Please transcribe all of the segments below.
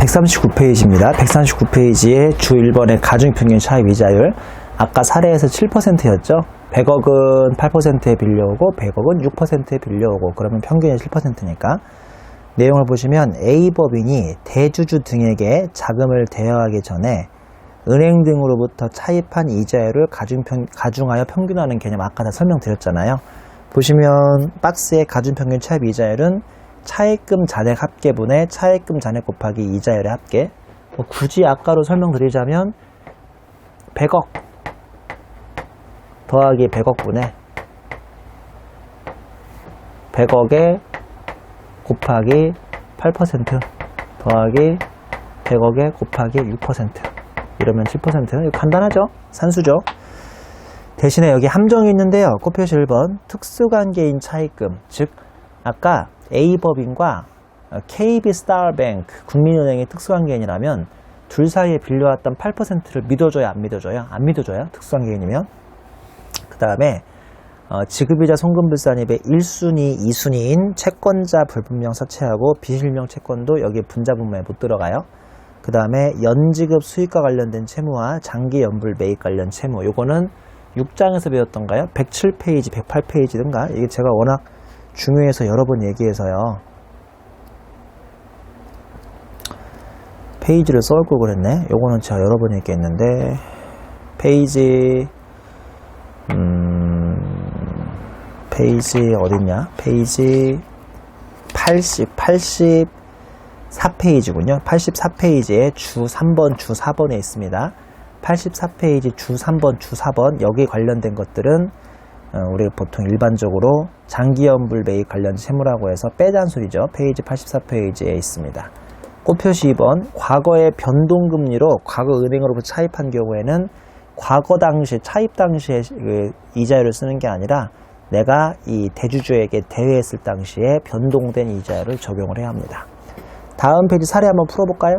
139페이지입니다. 139페이지에 주 1번의 가중평균 차입 이자율. 아까 사례에서 7%였죠. 100억은 8%에 빌려오고 100억은 6%에 빌려오고 그러면 평균이 7%니까 내용을 보시면 A법인이 대주주 등에게 자금을 대여하기 전에 은행 등으로부터 차입한 이자율을 가중하여 평균하는 개념 아까 다 설명드렸잖아요. 보시면 박스의 가중평균 차입 이자율은 차입금 잔액 합계분의 차입금 잔액 곱하기 이자율의 합계. 굳이 아까로 설명드리자면 100억 더하기 100억분의 100억에 곱하기 8% 더하기 100억에 곱하기 6% 이러면 7%. 이거 간단하죠? 산수죠? 대신에 여기 함정이 있는데요. 곱표시 1번 특수관계인 차입금, 즉 아까 A법인과 KB스타뱅크 국민은행의 특수관계인이라면 둘 사이에 빌려왔던 8%를 믿어줘요? 안 믿어줘요? 안 믿어줘요? 특수관계인이면. 그 다음에 지급이자 송금불산입의 1순위, 2순위인 채권자 불분명 사채하고 비실명 채권도 여기 분자분모에 못 들어가요. 그 다음에 연지급 수익과 관련된 채무와 장기연불 매입 관련 채무, 요거는 6장에서 배웠던가요? 107페이지, 108페이지든가. 이게 제가 워낙 중요해서 여러 번 얘기해서요. 페이지를 써올 걸 그랬네. 요거는 제가 여러 번 얘기했는데 페이지 어딨냐? 페이지 84페이지군요. 84페이지에 주 3번, 주 4번에 있습니다. 84페이지 주 3번, 주 4번 여기 관련된 것들은 우리가 보통 일반적으로 장기연불 매입 관련 채무라고 해서 빼자는 소리죠. 페이지 84페이지에 있습니다. 곱표시 2번 과거의 변동금리로 과거 은행으로부터 차입한 경우에는 과거 당시 차입 당시에 이자율을 쓰는 게 아니라 내가 이 대주주에게 대회했을 당시에 변동된 이자율을 적용을 해야 합니다. 다음 페이지 사례 한번 풀어볼까요?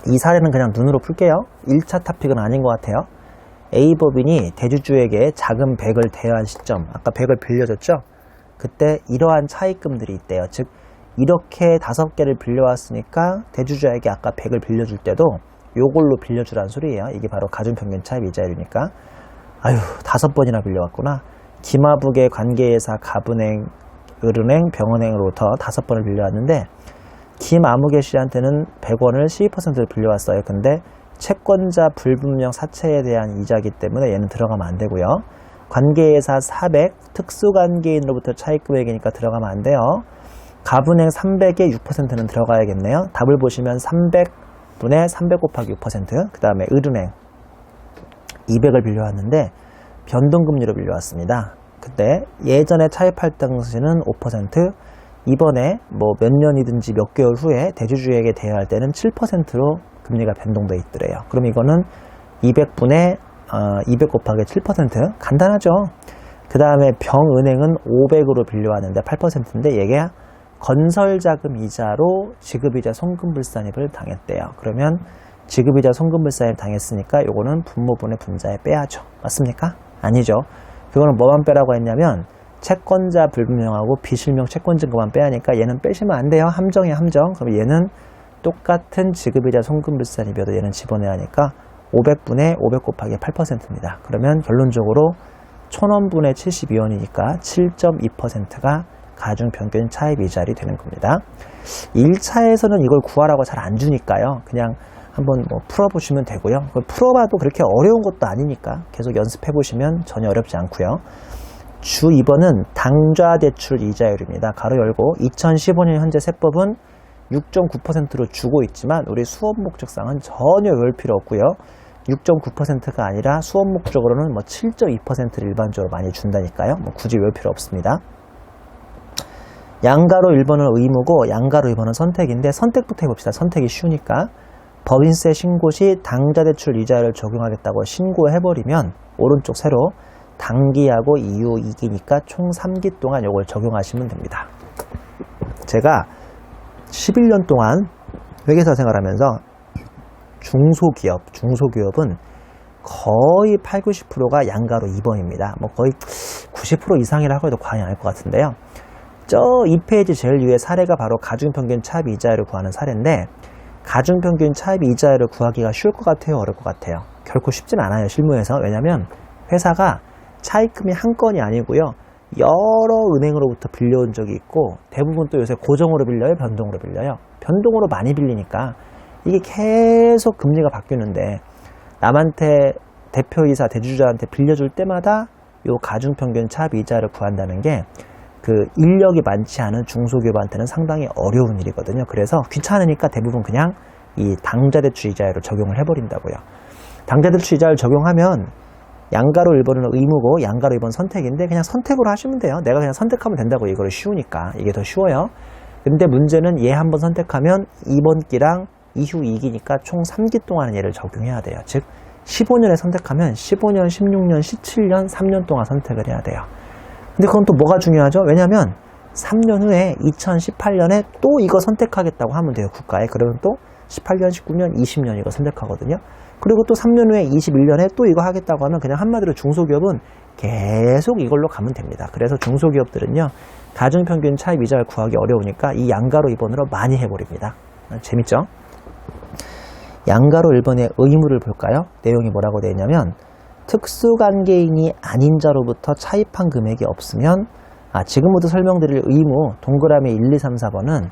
이 사례는 그냥 눈으로 풀게요. 1차 토픽은 아닌 것 같아요. A법인이 대주주에게 자금 100을 대여한 시점, 아까 100을 빌려줬죠? 그때 이러한 차입금들이 있대요. 즉 이렇게 5개를 빌려왔으니까 대주주에게 아까 100을 빌려줄 때도 요걸로 빌려주라는 소리예요. 이게 바로 가중평균 차입 이자율이니까. 아유, 5번이나 빌려왔구나. 기마북의 관계회사 갑은행, 을은행, 병은행으로부터 5번을 빌려왔는데 김아무개 씨한테는 100원을 12%를 빌려왔어요. 근데 채권자 불분명 사채에 대한 이자이기 때문에 얘는 들어가면 안 되고요. 관계회사 400, 특수관계인으로부터 차입금액이니까 들어가면 안 돼요. 갑은행 300에 6%는 들어가야겠네요. 답을 보시면 300분의 300 곱하기 6%, 그 다음에 을은행 200을 빌려왔는데 변동금리로 빌려왔습니다. 그때 예전에 차입할 당시는 5%, 이번에 뭐 몇 년이든지 몇 개월 후에 대주주에게 대여할 때는 7%로 금리가 변동돼 있더래요. 그럼 이거는 200분의 200 곱하기 7%, 간단하죠. 그 다음에 병은행은 500으로 빌려왔는데 8%인데 얘가 건설자금 이자로 지급이자 송금불산입을 당했대요. 그러면 지급이자 송금불산입 당했으니까 요거는 분모분의 분자에 빼야죠. 맞습니까? 아니죠. 그거는 뭐만 빼라고 했냐면 채권자 불분명하고 비실명 채권증거만 빼야 하니까 얘는 빼시면 안 돼요. 함정이야, 함정. 그럼 얘는 똑같은 지급이자 송금불산입이어도 얘는 집어내야 하니까 500분의 500 곱하기 8%입니다. 그러면 결론적으로 1000원분의 72원이니까 7.2%가 가중평균 차입 이자율이 되는 겁니다. 1차에서는 이걸 구하라고 잘 안 주니까요. 그냥 한번 뭐 풀어보시면 되고요. 풀어봐도 그렇게 어려운 것도 아니니까 계속 연습해보시면 전혀 어렵지 않고요. 주 2번은 당좌대출 이자율입니다. 가로 열고 2015년 현재 세법은 6.9%로 주고 있지만 우리 수업 목적상은 전혀 외울 필요 없고요. 6.9%가 아니라 수업 목적으로는 뭐 7.2%를 일반적으로 많이 준다니까요. 뭐 굳이 외울 필요 없습니다. 양가로 1번은 의무고 양가로 2번은 선택인데 선택부터 해봅시다. 선택이 쉬우니까. 법인세 신고 시 당좌대출 이자율을 적용하겠다고 신고해버리면 오른쪽 세로 당기하고 이유 2기니까 총 3기 동안 이걸 적용하시면 됩니다. 제가 11년 동안 회계사 생활하면서 중소기업은 거의 80~90%가 양가로 2번입니다. 뭐 거의 90% 이상이라고 해도 과언이 아닐 것 같은데요. 저 2페이지 제일 위에 사례가 바로 가중평균 차입 이자율을 구하는 사례인데, 가중평균 차입 이자율을 구하기가 쉬울 것 같아요, 어려울 것 같아요? 결코 쉽진 않아요, 실무에서. 왜냐면 회사가 차입금이 한 건이 아니고요, 여러 은행으로부터 빌려온 적이 있고, 대부분 또 요새 고정으로 빌려요, 변동으로 빌려요? 변동으로 많이 빌리니까 이게 계속 금리가 바뀌는데, 남한테 대표이사, 대주주한테 빌려줄 때마다 요 가중평균 차입 이자를 구한다는 게 그 인력이 많지 않은 중소기업한테는 상당히 어려운 일이거든요. 그래서 귀찮으니까 대부분 그냥 이 당좌대출 이자율을 적용을 해버린다고요. 당좌대출 이자율 적용하면 양가로 1번은 의무고 양가로 2번 선택인데, 그냥 선택으로 하시면 돼요. 내가 그냥 선택하면 된다고, 이거를 쉬우니까. 이게 더 쉬워요. 근데 문제는 얘 한번 선택하면 2번 기랑 이후 2기니까 총 3기 동안은 얘를 적용해야 돼요. 즉 15년에 선택하면 15년, 16년, 17년, 3년 동안 선택을 해야 돼요. 근데 그건 또 뭐가 중요하죠? 왜냐면 3년 후에 2018년에 또 이거 선택하겠다고 하면 돼요, 국가에. 그러면 또 18년, 19년, 20년 이거 선택하거든요. 그리고 또 3년 후에 21년에 또 이거 하겠다고 하면 그냥 한마디로 중소기업은 계속 이걸로 가면 됩니다. 그래서 중소기업들은요, 가중평균 차입 이자를 구하기 어려우니까 이 양가로 2번으로 많이 해버립니다. 재밌죠? 양가로 1번의 의무를 볼까요? 내용이 뭐라고 되어 있냐면, 특수관계인이 아닌 자로부터 차입한 금액이 없으면, 지금부터 설명드릴 의무, 동그라미 1, 2, 3, 4번은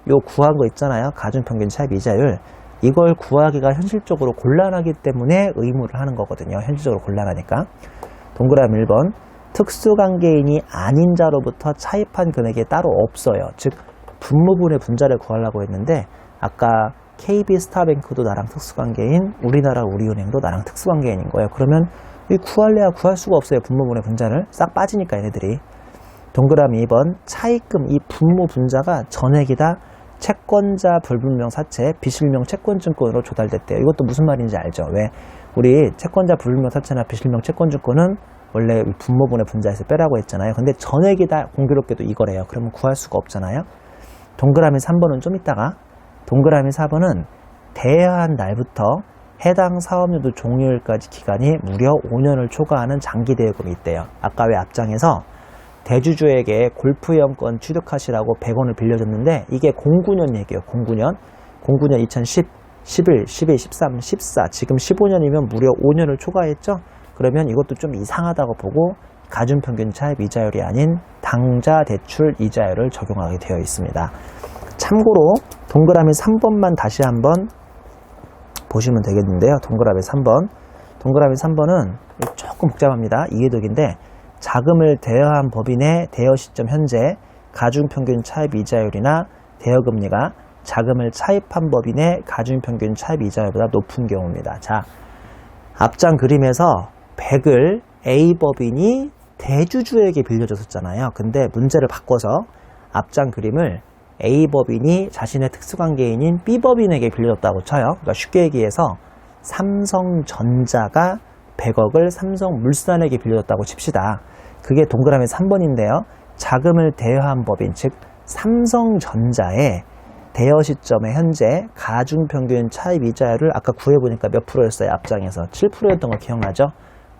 요 구한 거 있잖아요, 가중평균 차입 이자율. 이걸 구하기가 현실적으로 곤란하기 때문에 의무를 하는 거거든요. 현실적으로 곤란하니까. 동그라미 1번, 특수관계인이 아닌 자로부터 차입한 금액이 따로 없어요. 즉 분모분의 분자를 구하려고 했는데, 아까 KB스타뱅크도 나랑 특수관계인, 우리나라 우리은행도 나랑 특수관계인인 거예요. 그러면 이 구할래야 구할 수가 없어요. 분모분의 분자를 싹 빠지니까 얘네들이. 동그라미 2번, 차입금 이 분모 분자가 전액이다 채권자 불분명 사채 비실명 채권증권으로 조달됐대요. 이것도 무슨 말인지 알죠? 왜 우리 채권자 불분명 사채나 비실명 채권증권은 원래 분모분의 분자에서 빼라고 했잖아요. 근데 전액이다 공교롭게도 이거래요. 그러면 구할 수가 없잖아요. 동그라미 3번은 좀 이따가, 동그라미 4번은 대여한 날부터 해당 사업연도 종료일까지 기간이 무려 5년을 초과하는 장기 대여금이 있대요. 아까 왜 앞장에서 대주주에게 골프이용권 취득하시라고 100원을 빌려줬는데, 이게 09년 얘기예요. 09년 2010, 11, 12, 13, 14, 지금 15년이면 무려 5년을 초과했죠. 그러면 이것도 좀 이상하다고 보고 가중평균 차입 이자율이 아닌 당좌 대출 이자율을 적용하게 되어 있습니다. 참고로 동그라미 3번만 다시 한번 보시면 되겠는데요. 동그라미 3번. 동그라미 3번은 조금 복잡합니다. 이해독인데, 자금을 대여한 법인의 대여 시점 현재 가중평균 차입 이자율이나 대여금리가 자금을 차입한 법인의 가중평균 차입 이자율보다 높은 경우입니다. 자, 앞장 그림에서 100을 A법인이 대주주에게 빌려줬었잖아요. 근데 문제를 바꿔서 앞장 그림을 A법인이 자신의 특수관계인인 B법인에게 빌려줬다고 쳐요. 그러니까 쉽게 얘기해서 삼성전자가 100억을 삼성물산에게 빌려줬다고 칩시다. 그게 동그라미 3번인데요. 자금을 대여한 법인, 즉 삼성전자의 대여 시점에 현재 가중평균 차입 이자율을 아까 구해보니까 몇 프로였어요? 앞장에서 7%였던 거 기억나죠?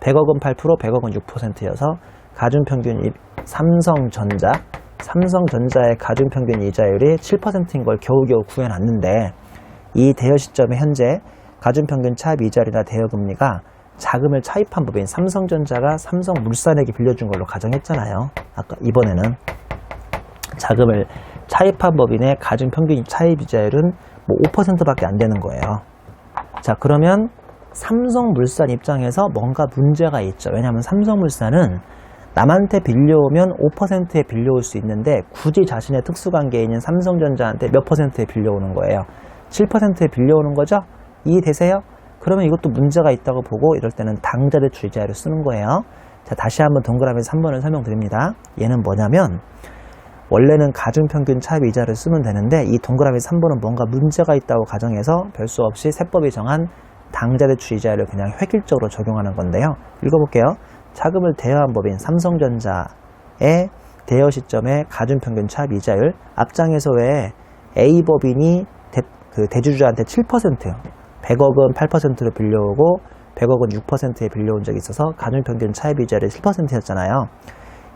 100억은 8%, 100억은 6%여서 가중평균 삼성전자의 가중평균 이자율이 7%인 걸 겨우겨우 구해놨는데, 이 대여 시점에 현재 가중평균 차입 이자율이나 대여금리가 자금을 차입한 법인 삼성전자가 삼성물산에게 빌려준 걸로 가정했잖아요. 아까 이번에는 자금을 차입한 법인의 가중평균 차입 이자율은 뭐 5%밖에 안 되는 거예요. 자, 그러면 삼성물산 입장에서 뭔가 문제가 있죠. 왜냐하면 삼성물산은 남한테 빌려오면 5%에 빌려올 수 있는데, 굳이 자신의 특수관계인인 삼성전자한테 몇 %에 빌려오는 거예요? 7%에 빌려오는 거죠? 이해되세요? 그러면 이것도 문제가 있다고 보고 이럴 때는 당좌대출 이자율을 쓰는 거예요. 자, 다시 한번 동그라미 3번을 설명드립니다. 얘는 뭐냐면, 원래는 가중평균 차입 이자를 쓰면 되는데, 이 동그라미 3번은 뭔가 문제가 있다고 가정해서 별 수 없이 세법이 정한 당좌대출 이자율을 그냥 획일적으로 적용하는 건데요. 읽어볼게요. 자금을 대여한 법인 삼성전자의 대여 시점의 가중평균 차입 이자율, 앞장에서 왜 A법인이 대주주한테 7%, 100억은 8%로 빌려오고 100억은 6%에 빌려온 적이 있어서 가중평균 차입 이자율이 7%였잖아요.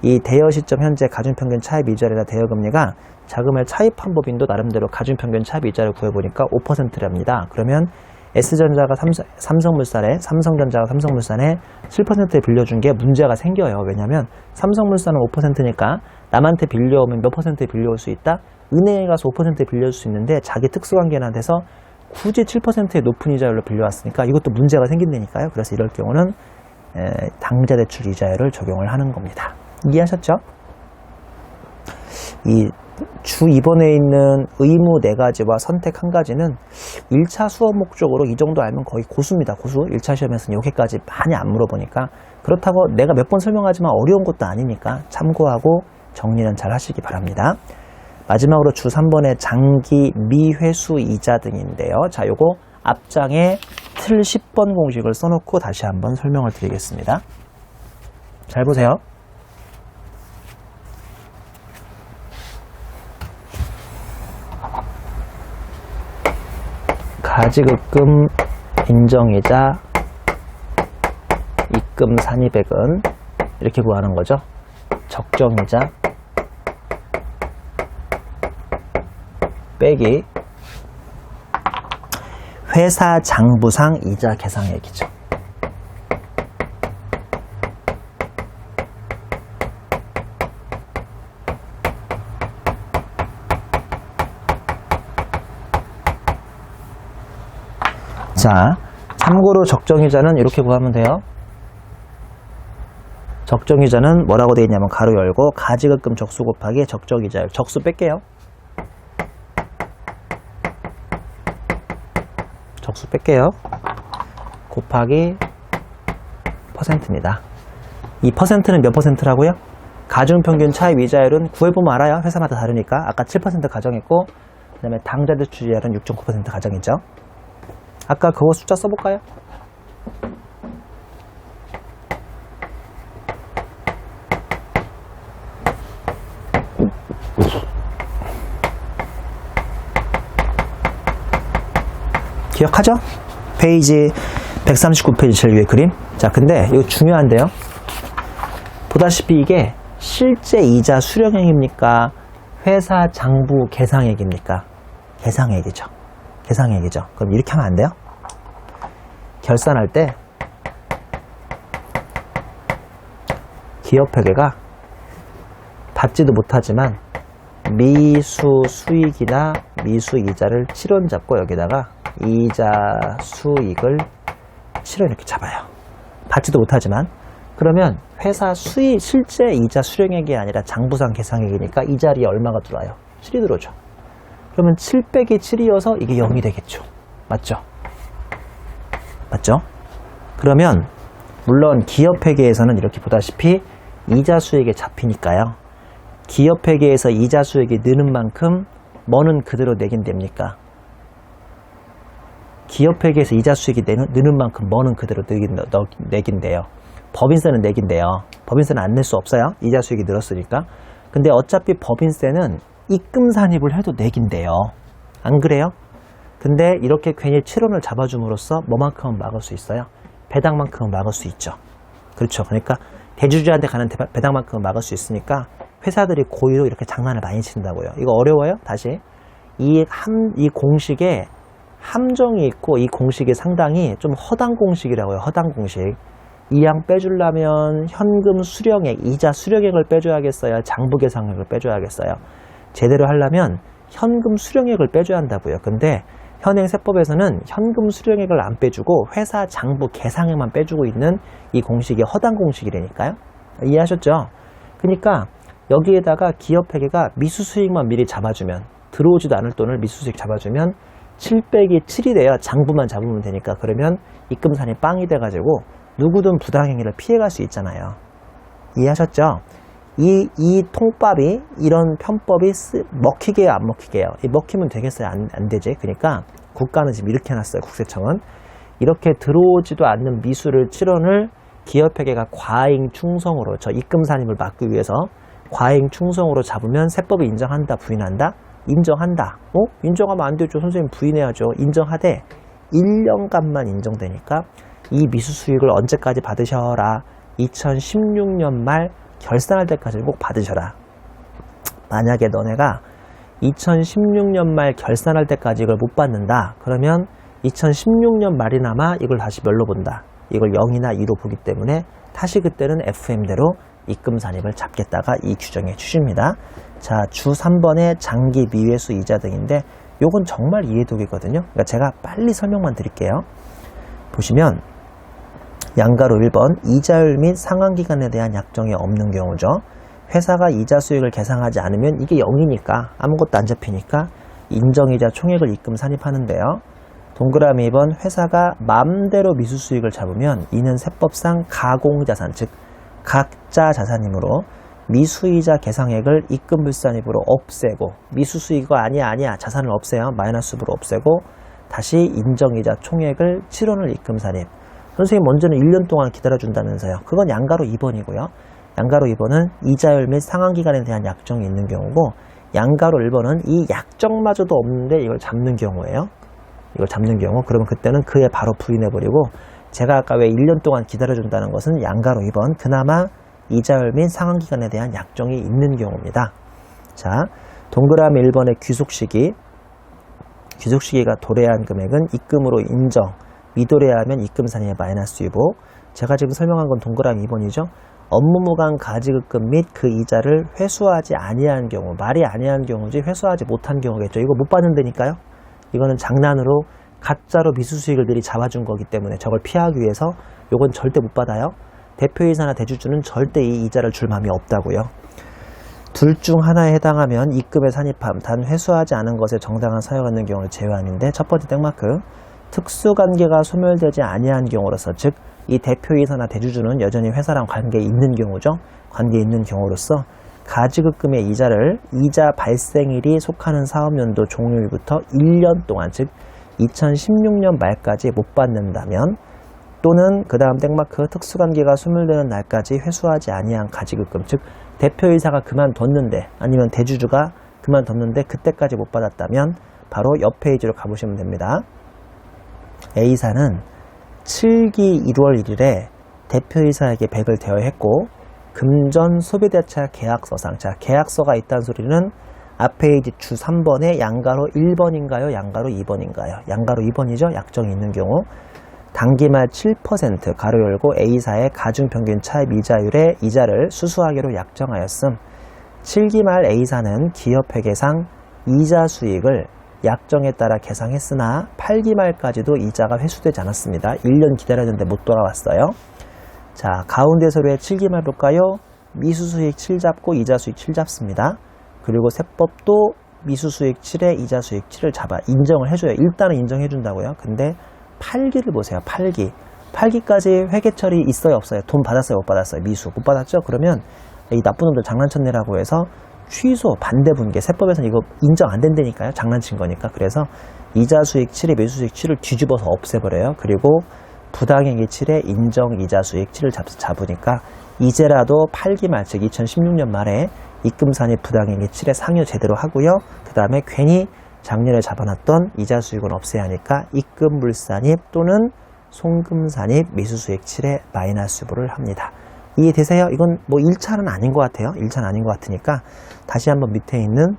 이 대여 시점 현재 가중평균 차입 이자율이나 대여금리가 자금을 차입한 법인도 나름대로 가중평균 차입 이자를 구해보니까 5%랍니다. 그러면 S전자가 삼성전자가 삼성물산에 7%에 빌려준 게 문제가 생겨요. 왜냐하면 삼성물산은 5%니까 남한테 빌려오면 몇 %에 빌려올 수 있다? 은행에 가서 5%에 빌려줄 수 있는데 자기 특수관계나 돼서 굳이 7%의 높은 이자율로 빌려왔으니까 이것도 문제가 생긴다니까요. 그래서 이럴 경우는 당좌대출 이자율을 적용을 하는 겁니다. 이해하셨죠? 이 주 2번에 있는 의무 4가지와 선택 1가지는 1차 수업 목적으로 이 정도 알면 거의 고수입니다. 고수. 1차 시험에서는 여기까지 많이 안 물어보니까. 그렇다고 내가 몇 번 설명하지만 어려운 것도 아니니까 참고하고 정리는 잘 하시기 바랍니다. 마지막으로 주 3번의 장기 미회수 이자 등인데요. 자, 요거 앞장에 틀 10번 공식을 써놓고 다시 한번 설명을 드리겠습니다. 잘 보세요. 가지급금 인정이자 입금 산입액은 이렇게 구하는 거죠. 적정이자 빼기 회사 장부상 이자 계상액이죠. 자, 참고로 적정이자는 이렇게 구하면 돼요. 적정이자는 뭐라고 되어 있냐면 가로 열고 가지급금 적수 곱하기 적정이자율. 적수 뺄게요. 적수 뺄게요. 곱하기 퍼센트입니다. 이 퍼센트는 몇 퍼센트라고요? 가중평균 차입 이자율은 구해보면 알아요. 회사마다 다르니까. 아까 7% 가정했고 그 다음에 당좌대출 이자율은 6.9% 가정이죠. 아까 그거 숫자 써볼까요? 기억하죠? 페이지 139페이지 제일 위에 그림. 자, 근데 이거 중요한데요. 보다시피 이게 실제 이자 수령액입니까? 회사 장부 계상액입니까? 계상액이죠. 계상액이죠. 그럼 이렇게 하면 안 돼요? 결산할 때 기업회계가 받지도 못하지만 미수 수익이나 미수 이자를 7원 잡고 여기다가 이자 수익을 7원 이렇게 잡아요. 받지도 못하지만. 그러면 회사 수익 실제 이자 수령액이 아니라 장부상 계상액이니까 이 자리에 얼마가 들어와요? 7이 들어오죠. 그러면 7 빼기 7이어서 이게 0이 되겠죠. 맞죠? 맞죠? 그러면 물론 기업회계에서는 이렇게 보다시피 이자 수익에 잡히니까요. 기업회계에서 이자 수익이 느는 만큼 뭐는 그대로 내긴 됩니까? 기업회계에서 이자 수익이 느는 만큼 뭐는 그대로 내긴 돼요. 법인세는 내긴 돼요. 법인세는 안 낼 수 없어요. 이자 수익이 늘었으니까. 근데 어차피 법인세는 입금 산입을 해도 내긴 돼요. 안 그래요? 근데 이렇게 괜히 7원을 잡아줌으로써 뭐만큼은 막을 수 있어요? 배당만큼은 막을 수 있죠. 그렇죠. 그러니까 대주주한테 가는 배당만큼은 막을 수 있으니까 회사들이 고의로 이렇게 장난을 많이 친다고요. 이거 어려워요? 다시. 이 공식에 함정이 있고 이 공식이 상당히 좀 허당 공식이라고요. 허당 공식. 이 양 빼주려면 현금 수령액, 이자 수령액을 빼줘야겠어요? 장부 계상액을 빼줘야겠어요? 제대로 하려면 현금 수령액을 빼줘야 한다고요. 근데 현행세법에서는 현금 수령액을 안 빼주고 회사 장부 계상액만 빼주고 있는 이 공식이 허당 공식이라니까요. 이해하셨죠? 그러니까 여기에다가 기업회계가 미수수익만 미리 잡아주면, 들어오지도 않을 돈을 미수수익 잡아주면 7 빼기 7이 돼야 장부만 잡으면 되니까, 그러면 입금산이 빵이 돼가지고 누구든 부당행위를 피해갈 수 있잖아요. 이해하셨죠? 이 통밥이, 이런 편법이 먹히게요, 안 먹히게요? 먹히면 되겠어요? 안 되지? 그러니까 국가는 지금 이렇게 해놨어요. 국세청은. 이렇게 들어오지도 않는 미수를 7원을 기업회계가 과잉 충성으로, 저 입금 산입을 막기 위해서 과잉 충성으로 잡으면 세법이 인정한다, 부인한다? 인정한다. 인정하면 안 되죠. 선생님 부인해야죠. 인정하되 1년간만 인정되니까 이 미수 수익을 언제까지 받으셔라? 2016년 말 결산할 때까지는 꼭 받으셔라. 만약에 너네가 2016년 말 결산할 때까지 이걸 못 받는다. 그러면 2016년 말이나마 이걸 다시 뭘로 본다. 이걸 0이나 2로 보기 때문에 다시 그때는 FM대로 입금 산입을 잡겠다가 이 규정의 취지입니다. 자, 주 3번의 장기 미회수 이자 등인데 요건 정말 이해독이거든요. 그러니까 제가 빨리 설명만 드릴게요. 보시면 양가로 1번 이자율 및 상환기간에 대한 약정이 없는 경우죠. 회사가 이자 수익을 계상하지 않으면 이게 0이니까 아무것도 안 잡히니까 인정이자 총액을 입금 산입하는데요. 동그라미 2번 회사가 마음대로 미수수익을 잡으면 이는 세법상 가공자산, 즉 각자 자산이므로 미수이자 계상액을 입금불산입으로 없애고 미수수익이 아니야 자산을 없애요. 마이너스부로 없애고 다시 인정이자 총액을 7원을 입금산입. 선생님 먼저는 1년 동안 기다려준다면서요. 그건 양가로 2번이고요. 양가로 2번은 이자율 및 상환기간에 대한 약정이 있는 경우고 양가로 1번은 이 약정마저도 없는데 이걸 잡는 경우예요. 이걸 잡는 경우 그러면 그때는 그에 바로 부인해버리고 제가 아까 왜 1년 동안 기다려준다는 것은 양가로 2번 그나마 이자율 및 상환기간에 대한 약정이 있는 경우입니다. 자, 동그라미 1번의 귀속시기 귀속시기가 도래한 금액은 입금으로 인정 미도래하면 입금산입의 마이너스 유보. 제가 지금 설명한 건 동그라미 2번이죠. 업무무관 가지급금 및 그 이자를 회수하지 아니한 경우 말이 아니한 경우지 회수하지 못한 경우겠죠. 이거 못 받는다니까요. 이거는 장난으로 가짜로 미수수익을 미리 잡아준 거기 때문에 저걸 피하기 위해서 이건 절대 못 받아요. 대표이사나 대주주는 절대 이 이자를 줄 마음이 없다고요. 둘 중 하나에 해당하면 입금에 산입함, 단 회수하지 않은 것에 정당한 사유가 있는 경우를 제외하는데 첫 번째 땡마크 특수관계가 소멸되지 아니한 경우로서 즉 이 대표이사나 대주주는 여전히 회사랑 관계에 있는 경우죠. 관계에 있는 경우로서 가지급금의 이자를 이자 발생일이 속하는 사업연도 종료일부터 1년 동안 즉 2016년 말까지 못 받는다면 또는 그 다음 땡마크 특수관계가 소멸되는 날까지 회수하지 아니한 가지급금 즉 대표이사가 그만뒀는데 아니면 대주주가 그만뒀는데 그때까지 못 받았다면 바로 옆 페이지로 가보시면 됩니다. A사는 7기 1월 1일에 대표이사에게 100을 대여했고 금전 소비대차 계약서상 자 계약서가 있다는 소리는 앞 페이지 주 3번에 양가로 1번인가요? 양가로 2번인가요? 양가로 2번이죠. 약정이 있는 경우 당기말 7% 가로 열고 A사의 가중평균 차입 이자율의 이자를 수수하기로 약정하였음. 7기말 A사는 기업회계상 이자 수익을 약정에 따라 계상했으나 8기말까지도 이자가 회수되지 않았습니다. 1년 기다렸는데 못 돌아왔어요. 자, 가운데 서류에 7기말 볼까요? 미수수익 7 잡고 이자수익 7 잡습니다. 그리고 세법도 미수수익 7에 이자수익 7을 잡아 인정을 해줘요. 일단은 인정해준다고요. 근데 8기를 보세요. 8기까지 회계처리 있어요? 없어요? 돈 받았어요? 못 받았어요? 미수 못 받았죠? 그러면 이 나쁜 놈들 장난쳤네라고 해서 취소, 반대분계, 세법에서는 이거 인정 안 된다니까요. 장난친 거니까. 그래서 이자수익 7에 미수수익 7을 뒤집어서 없애버려요. 그리고 부당행위 7에 인정 이자수익 7을 잡으니까 이제라도 8기말, 즉 2016년 말에 입금산입 부당행위 7에 상여 제대로 하고요. 그 다음에 괜히 작년에 잡아놨던 이자수익은 없애야 하니까 입금불산입 또는 송금산입 미수수익 7에 마이너스 유보를 합니다. 이해되세요? 이건 뭐 1차는 아닌 것 같아요. 1차는 아닌 것 같으니까 다시 한번 밑에 있는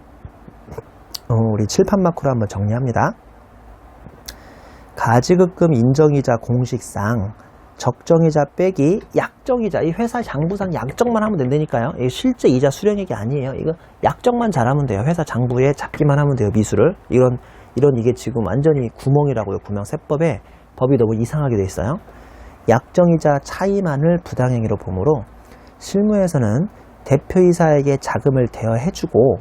우리 칠판 마크로 한번 정리합니다. 가지급금 인정이자 공식상 적정이자 빼기 약정이자 이 회사 장부상 약정만 하면 된다니까요. 이게 실제 이자 수령액이 아니에요. 이거 약정만 잘하면 돼요. 회사 장부에 잡기만 하면 돼요. 미수를 이런 이게 지금 완전히 구멍이라고요. 구멍 세법에 법이 너무 이상하게 돼 있어요. 약정이자 차이만을 부당행위로 보므로 실무에서는 대표이사에게 자금을 대여해주고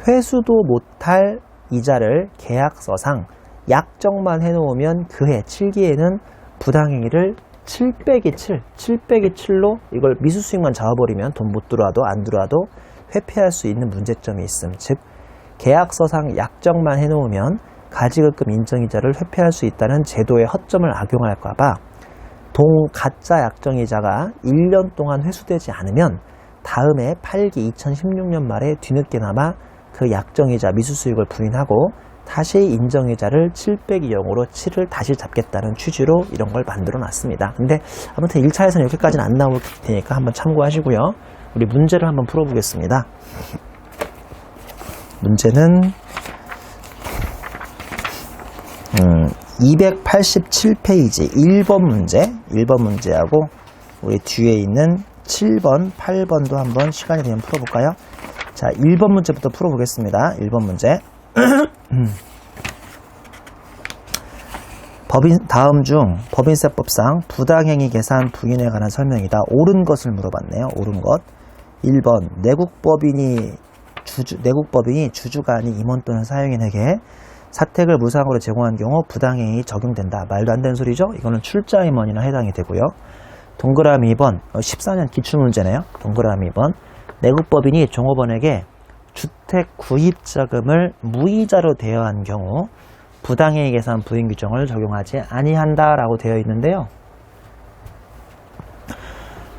회수도 못할 이자를 계약서상 약정만 해놓으면 그해 7기에는 부당행위를 7 빼기 7로 이걸 미수수익만 잡아버리면 돈 못 들어와도 안 들어와도 회피할 수 있는 문제점이 있음. 즉 계약서상 약정만 해놓으면 가지급금 인정이자를 회피할 수 있다는 제도의 허점을 악용할까봐 가짜 약정이자가 1년 동안 회수되지 않으면 다음에 8기 2016년 말에 뒤늦게나마 그 약정이자 미수수익을 부인하고 다시 인정이자를 7 빼기 0으로 7을 다시 잡겠다는 취지로 이런 걸 만들어 놨습니다. 근데 아무튼 1차에서는 이렇게까지는 안 나올 테니까 한번 참고하시고요. 우리 문제를 한번 풀어보겠습니다. 문제는 287페이지 1번 문제하고 우리 뒤에 있는 7번, 8번도 한번 시간이 되면 풀어볼까요? 자, 1번 문제부터 풀어보겠습니다. 1번 문제. 다음 중 법인세법상 부당행위 계산 부인에 관한 설명이다. 옳은 것을 물어봤네요. 옳은 것. 1번 내국법인이 주주가 아닌 임원 또는 사용인에게 사택을 무상으로 제공한 경우 부당행위 적용된다. 말도 안 되는 소리죠? 이거는 출자임원이나 해당이 되고요. 동그라미 2번 14년 기출문제네요. 동그라미 2번 내국법인이 종업원에게 주택 구입자금을 무이자로 대여한 경우 부당행위 계산 부인 규정을 적용하지 아니한다 라고 되어 있는데요.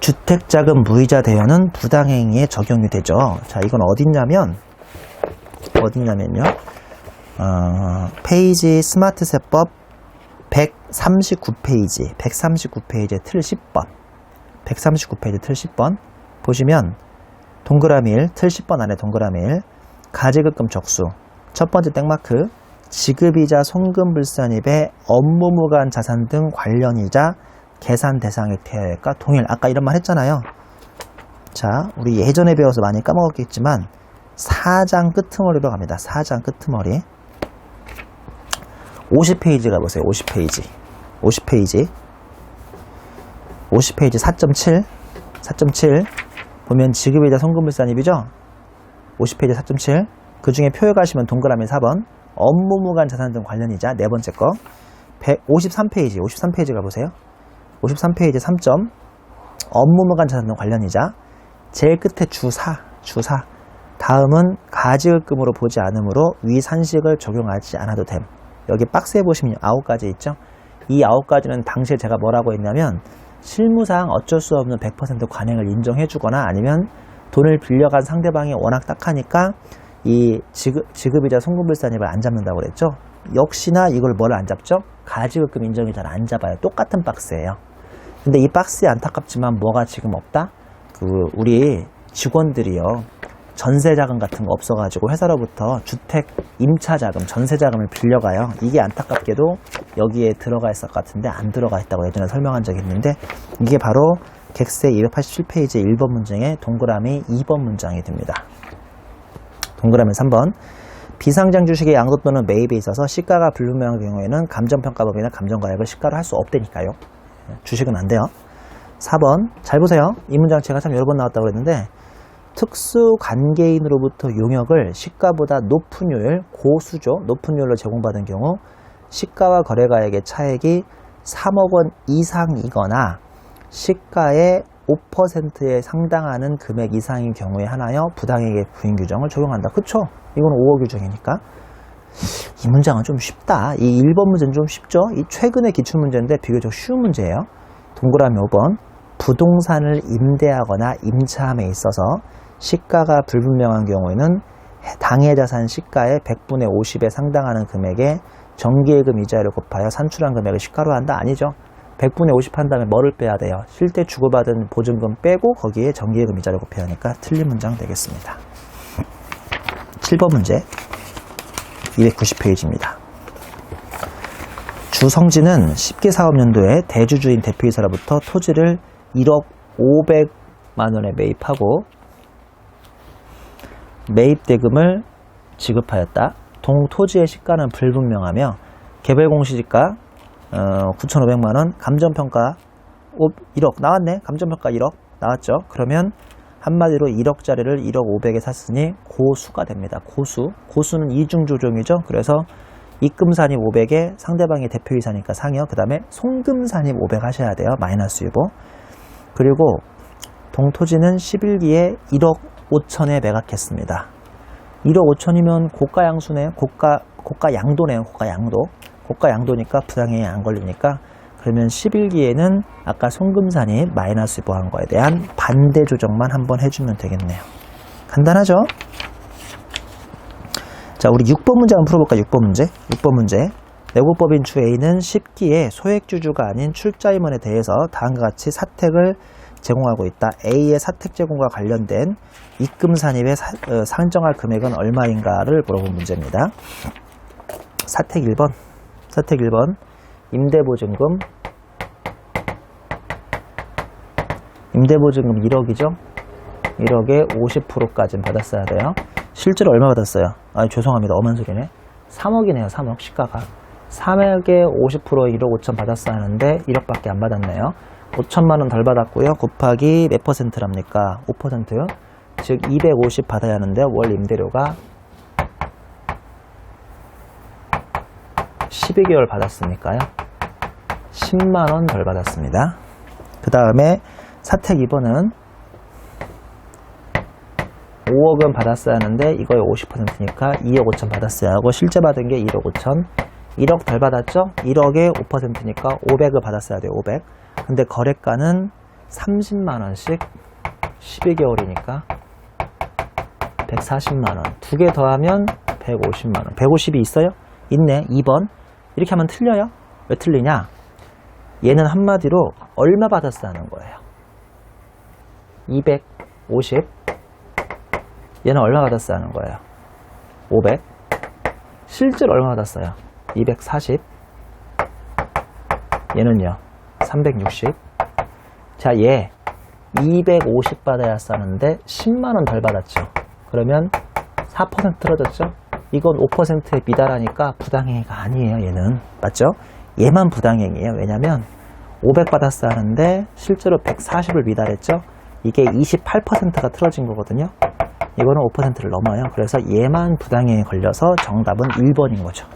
주택자금 무이자 대여는 부당행위에 적용이 되죠. 자, 이건 어딨냐면요. 페이지 스마트세법 139페이지에 틀 10번 139페이지 틀 10번 보시면 동그라미 1, 틀 10번 안에 동그라미 1 가지급금 적수 첫 번째 땡마크 지급이자 송금불산입의 업무무관 자산 등 관련이자 계산 대상의 대여액과 동일. 아까 이런 말 했잖아요. 자, 우리 예전에 배워서 많이 까먹었겠지만 4장 끄트머리로 갑니다. 4장 끄트머리 50페이지 가보세요. 50페이지 4.7 보면 지급이자 송금불산입이죠. 50페이지 4.7 그 중에 표에 가시면 동그라미 4번 업무무관 자산 등 관련이자 네 번째 거 53페이지 가보세요. 53페이지 3점 업무무관 자산 등 관련이자 제일 끝에 주사 다음은 가지급금으로 보지 않으므로 위 산식을 적용하지 않아도 됨. 여기 박스에 보시면 9가지 있죠. 이 9가지는 당시에 제가 뭐라고 했냐면 실무상 어쩔 수 없는 100% 관행을 인정해 주거나 아니면 돈을 빌려간 상대방이 워낙 딱하니까 이 지급이자 송금불산입을 안 잡는다고 그랬죠. 역시나 이걸 뭘 안 잡죠? 가지급금 인정이 잘 안 잡아요. 똑같은 박스예요. 근데 이 박스에 안타깝지만 뭐가 지금 없다? 우리 직원들이요. 전세자금 같은 거 없어가지고 회사로부터 주택 임차자금, 전세자금을 빌려가요. 이게 안타깝게도 여기에 들어가 있을 것 같은데 안 들어가 있다고 예전에 설명한 적이 있는데 이게 바로 객세 287페이지 1번 문장의 동그라미 2번 문장이 됩니다. 동그라미 3번 비상장 주식의 양도 또는 매입에 있어서 시가가 불분명한 경우에는 감정평가법이나 감정가액을 시가로 할 수 없다니까요. 주식은 안 돼요. 4번 잘 보세요. 이 문장 제가 참 여러 번 나왔다고 그랬는데 특수 관계인으로부터 용역을 시가보다 높은 요율, 고수죠. 높은 요율로 제공받은 경우 시가와 거래가액의 차액이 3억 원 이상이거나 시가의 5%에 상당하는 금액 이상인 경우에 하나여 부당행위 부인 규정을 적용한다. 그쵸? 이건 5억 규정이니까. 이 문장은 좀 쉽다. 이 1번 문제는 좀 쉽죠? 이 최근의 기출문제인데 비교적 쉬운 문제예요. 동그라미 5번 부동산을 임대하거나 임차함에 있어서 시가가 불분명한 경우에는 당해자산 시가의 100분의 50에 상당하는 금액에 정기예금 이자를 곱하여 산출한 금액을 시가로 한다? 아니죠. 100분의 50 한 다음에 뭐를 빼야 돼요? 실제 주고받은 보증금 빼고 거기에 정기예금 이자를 곱해야 하니까 틀린 문장 되겠습니다. 7번 문제 290페이지입니다. 주성진은 10기 사업연도에 대주주인 대표이사로부터 토지를 1억 500만 원에 매입하고 매입대금을 지급하였다. 동토지의 시가는 불분명하며 개별공시지가 9,500만 원, 감정평가 1억 나왔네. 감정평가 1억 나왔죠. 그러면 한마디로 1억짜리를 1억 500에 샀으니 고수가 됩니다. 고수는 이중조정이죠. 그래서 입금산입 500에 상대방이 대표이사니까 상이요. 그 다음에 송금산입 500 하셔야 돼요. 마이너스 유보. 그리고 동토지는 11기에 1억 5천에 매각했습니다. 1억 5천이면 고가양수네요. 고가양도네요. 고가양도니까 부당행위 안 걸리니까 그러면 11기에는 아까 송금산입 마이너스 유보한 거에 대한 반대 조정만 한번 해주면 되겠네요. 간단하죠? 자, 우리 6번 문제 한번 풀어볼까요? 6번 문제. 내국법인 주 A는 10기에 소액주주가 아닌 출자임원에 대해서 다음과 같이 사택을 제공하고 있다. A의 사택 제공과 관련된 입금 산입에 상정할 금액은 얼마인가를 물어본 문제입니다. 사택 1번 임대보증금 1억이죠. 1억에 50%까지는 받았어야 돼요. 실제로 얼마 받았어요? 아, 죄송합니다. 엄한 소리네. 3억이네요. 3억 시가가. 3억에 50% 1억 5천 받았어야 하는데 1억밖에 안 받았네요. 5천만 원 덜 받았고요. 곱하기 몇 %랍니까? 5%요. 즉 250 받아야 하는데 월 임대료가 12개월 받았으니까요. 10만 원 덜 받았습니다. 그 다음에 사택 2번은 5억은 받았어야 하는데 이거의 50%니까 2억 5천 받았어야 하고 실제 받은 게 1억 5천. 1억 덜 받았죠? 1억에 5%니까 500을 받았어야 돼요. 500. 근데 거래가는 30만원씩 12개월이니까 140만원. 두 개 더하면 150만원. 150이 있어요? 있네. 2번. 이렇게 하면 틀려요. 왜 틀리냐? 얘는 한마디로 얼마 받았어야 하는 거예요. 250. 얘는 얼마 받았어야 하는 거예요. 500. 실제로 얼마 받았어요? 240. 얘는요. 360. 자, 얘 250 받아야 하는데 10만원 덜 받았죠. 그러면 4% 틀어졌죠? 이건 5%에 미달하니까 부당행위가 아니에요. 얘는. 맞죠? 얘만 부당행위예요. 왜냐면 500 받았어야 하는데 실제로 140을 미달했죠? 이게 28%가 틀어진 거거든요. 이거는 5%를 넘어요. 그래서 얘만 부당행위에 걸려서 정답은 1번인 거죠.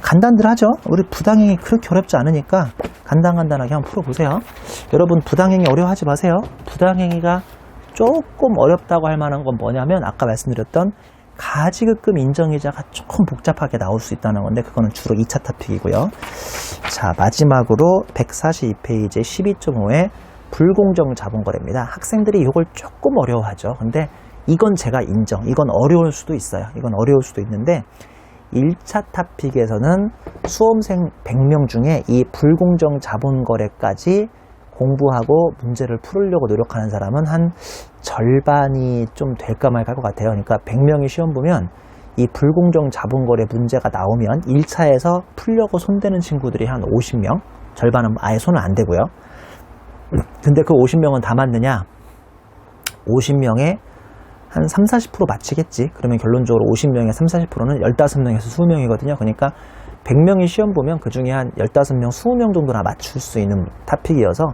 간단들 하죠? 우리 부당행위 그렇게 어렵지 않으니까 간단하게 한번 풀어보세요. 여러분 부당행위 어려워하지 마세요. 부당행위가 조금 어렵다고 할 만한 건 뭐냐면 아까 말씀드렸던 가지급금 인정이자가 조금 복잡하게 나올 수 있다는 건데 그거는 주로 2차 토픽이고요. 자, 마지막으로 142페이지 12.5에 불공정 자본거래입니다. 학생들이 이걸 조금 어려워하죠. 근데 이건 제가 인정. 이건 어려울 수도 있어요. 이건 어려울 수도 있는데 1차 토픽에서는 수험생 100명 중에 이 불공정 자본거래까지 공부하고 문제를 풀으려고 노력하는 사람은 한 절반이 좀 될까 말까 할 것 같아요. 그러니까 100명이 시험 보면 이 불공정 자본거래 문제가 나오면 1차에서 풀려고 손대는 친구들이 한 50명, 절반은 아예 손은 안 대고요. 근데 그 50명은 다 맞느냐? 50명에 한 30-40% 맞히겠지. 그러면 결론적으로 50명에 30-40%는 15명에서 20명이거든요. 그러니까 100명이 시험 보면 그 중에 한 15명, 20명 정도나 맞출 수 있는 토픽이어서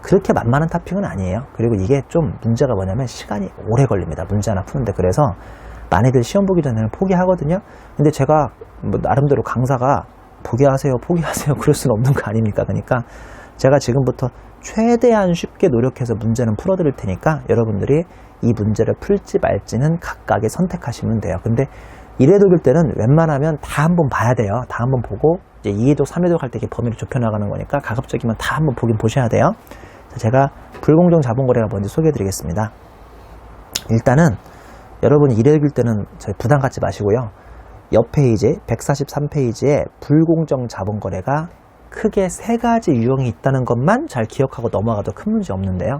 그렇게 만만한 토픽은 아니에요. 그리고 이게 좀 문제가 뭐냐면 시간이 오래 걸립니다. 문제 하나 푸는데. 그래서 많이들 시험 보기 전에는 포기하거든요. 근데 제가 뭐 나름대로 강사가 포기하세요 그럴 수는 없는 거 아닙니까? 그러니까 제가 지금부터 최대한 쉽게 노력해서 문제는 풀어드릴 테니까 여러분들이 이 문제를 풀지 말지는 각각의 선택하시면 돼요. 근데 1회독일 때는 웬만하면 다 한번 봐야 돼요. 다 한번 보고 이제 2회독, 3회독 할 때 이렇게 범위를 좁혀나가는 거니까 가급적이면 다 한번 보긴 보셔야 돼요. 자, 제가 불공정 자본거래가 뭔지 소개해드리겠습니다. 일단은 여러분이 1회독일 때는 저희 부담 갖지 마시고요. 옆 페이지 143페이지에 불공정 자본거래가 크게 3가지 유형이 있다는 것만 잘 기억하고 넘어가도 큰 문제 없는데요.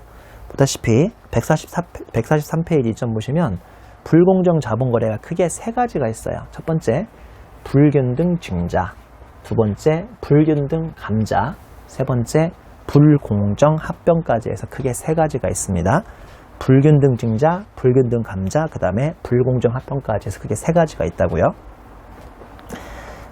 보다시피 143페이지 좀 보시면 불공정 자본거래가 크게 3가지가 있어요. 첫 번째, 불균등 증자. 두 번째, 불균등 감자. 세 번째, 불공정 합병까지 해서 크게 3가지가 있습니다. 불균등 증자, 불균등 감자, 그 다음에 불공정 합병까지 해서 크게 3가지가 있다고요.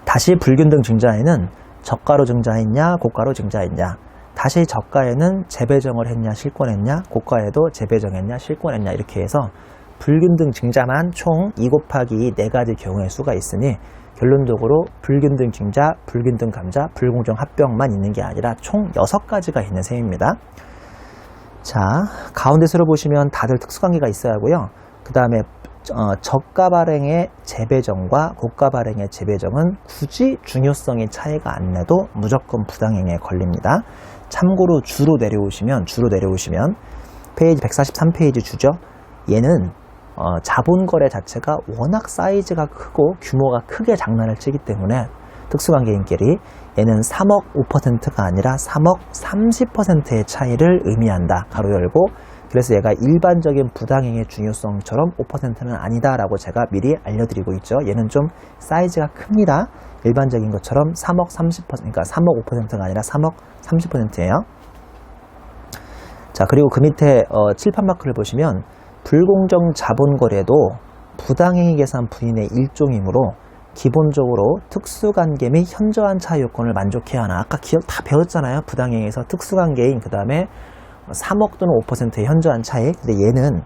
다시 불균등 증자에는 저가로 증자했냐, 고가로 증자했냐. 다시 저가에는 재배정을 했냐, 실권했냐, 고가에도 재배정했냐, 실권했냐 이렇게 해서 불균등 증자만 총 2 곱하기 4가지 경우의 수가 있으니 결론적으로 불균등 증자, 불균등 감자, 불공정 합병만 있는 게 아니라 총 6가지가 있는 셈입니다. 자, 가운데 세로 보시면 다들 특수관계가 있어야 하고요. 그 다음에 저가 발행의 재배정과 고가 발행의 재배정은 굳이 중요성의 차이가 안 나도 무조건 부당행위에 걸립니다. 참고로 주로 내려오시면 페이지 143페이지 주죠. 얘는 자본거래 자체가 워낙 사이즈가 크고 규모가 크게 장난을 치기 때문에 특수관계인끼리. 얘는 3억 5%가 아니라 3억 30%의 차이를 의미한다. 가로 열고. 그래서 얘가 일반적인 부당행위의 중요성처럼 5%는 아니다 라고 제가 미리 알려드리고 있죠. 얘는 좀 사이즈가 큽니다. 일반적인 것처럼 3억 30%, 그러니까 3억 5%가 아니라 3억 30%예요. 자, 그리고 그 밑에 칠판 마크를 보시면 불공정 자본거래도 부당행위 계산 분인의 일종이므로 기본적으로 특수관계 및 현저한 차이 요건을 만족해야 하나. 아까 기억 다 배웠잖아요. 부당행위에서 특수관계인 그 다음에 3억 또는 5%의 현저한 차익. 근데 얘는